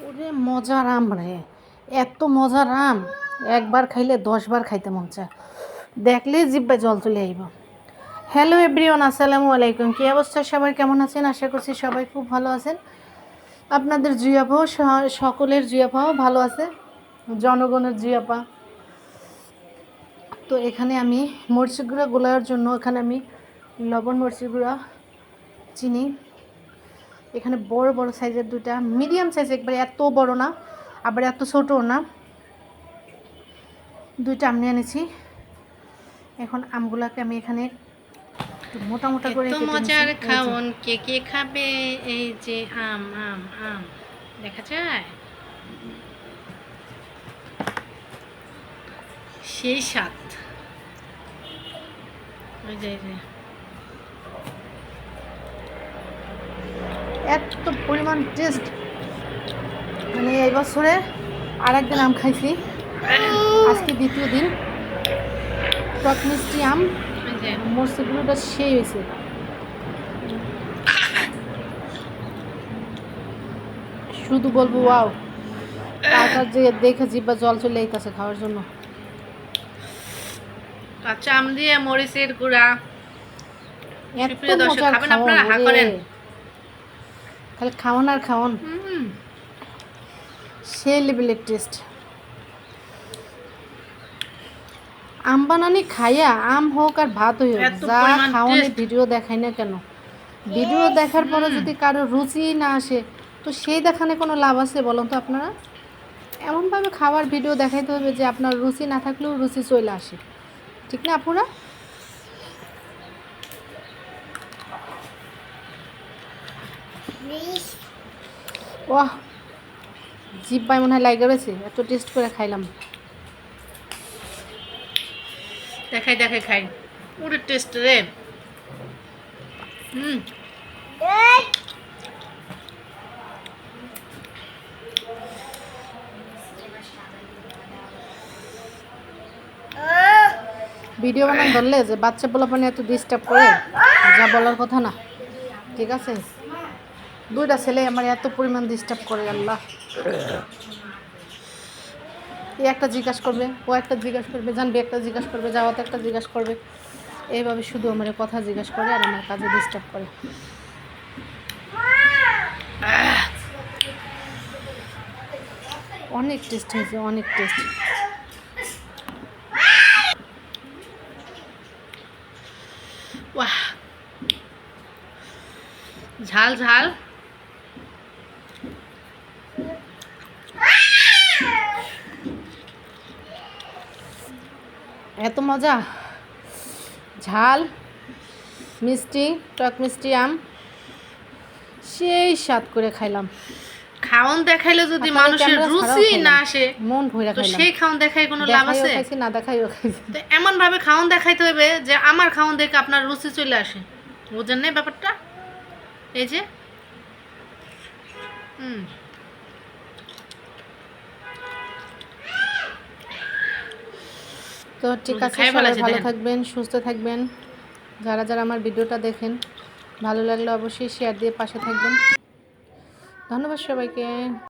ওরে মজার আম রে, এত মজার আম একবার খাইলে 10বার খাইতে মন চায়, দেখলেই জিহ্বায় জল চলে আইব। হ্যালো এভরিওয়ান, আসসালামু আলাইকুম। কী অবস্থা সবাই, কেমন আছেন? আশা করছি সবাই খুব ভালো আছেন। আপনাদের জুয়াপাও সকলের জুয়াপাও ভালো আছে, জনগণের জুয়াপা। তো এখানে আমি মরিচের গুঁড়া গোলার জন্য এখানে আমি লবণ, মরিচের গুঁড়া, চিনি, এখানে বড় বড় সাইজের দুটা মিডিয়াম সাইজ, একবারে এত বড় না আবার এত ছোটও না, দুইটা আম নিয়ে এনেছি। এখন আমগুলাকে আমি এখানে একটু মোটা মোটা করে কেটে নিয়েছি। মজার খাওন কে কে খাবে? এই যে আম আম আম দেখা যায়, সেই স্বাদ। ওই যে এত পরিমাণ টেস্ট, মানে এই বছরে আর একদিন আম খাইছি, আজকে দ্বিতীয় দিন। টক মিষ্টি আম, মরিচগুলোটা সেই হয়েছে। শুধু বলবো ওয়াও, তারপর যে দেখে জিব্বা জল চলে আইতাছে খাওয়ার জন্য। কাঁচা আম দিয়ে মরিচের গুঁড়া, এত মজার খাওয়ান, খালি খাওয়ান আর খাওয়ান, সেই লেভেলের টেস্ট। আম বানানি খাইয়া, আম হোক আর ভাত হোক, যা খাওয়ানোর ভিডিও দেখাই না কেন, ভিডিও দেখার পরে যদি কারো রুচি না আসে, তো সেই দেখানে কোনো লাভ আছে বলুন তো আপনারা? এমনভাবে খাওয়ার ভিডিও দেখাইতে হবে যে আপনার রুচি না থাকলেও রুচি চলে আসে, ঠিক না আপুরা? ওহ, জিহ্বায় মনে হয় লাইগা রয়েছে, এত টেস্ট করে খাইলাম। দেখাই দেখাই খাই, পুরো টেস্ট রে। ভিডিও বানান ধরলে যে বাচ্চা পোলাপানি এত ডিস্টার্ব করে, যা বলার কথা না, ঠিক আছে? দুইটা ছেলে আমার এত পরিমাণ ডিস্টার্ব করে, আল্লাহ। এ একটা জিজ্ঞাসা করবে, ও একটা জিজ্ঞাসা করবে, জানবে একটা জিজ্ঞাসা করবে, যাওয়াতে একটা জিজ্ঞাসা করবে, এইভাবে শুধু আমার কথা জিজ্ঞাসা করে আর আমার কাজে ডিস্টার্ব করে। অনেক টেস্ট হয়েছে, অনেক টেস্ট। ঝাল ঝাল, এত মজা, ঝাল মিষ্টি, টক মিষ্টি আম, সেই স্বাদ করে খাইলাম। খাওন দেখাইলে যদি মানুষের রুচি না আসে, মন ভরে তো খাইলাম। সেই খাওন দেখাই কোনো লাভ আছে? খাইছি না দেখাইও খাইছি। তো এমন ভাবে খাওন দেখাইতে হবে যে আমার খাওন দেখে আপনার রুচি চলে আসে, বুঝেন না ব্যাপারটা? এই যে তো ঠিক আছে, সবাই ভালো থাকবেন, সুস্থ থাকবেন। যারা যারা আমার ভিডিওটা দেখেন, ভালো লাগলে অবশ্যই শেয়ার দিয়ে পাশে থাকবেন। ধন্যবাদ সবাইকে।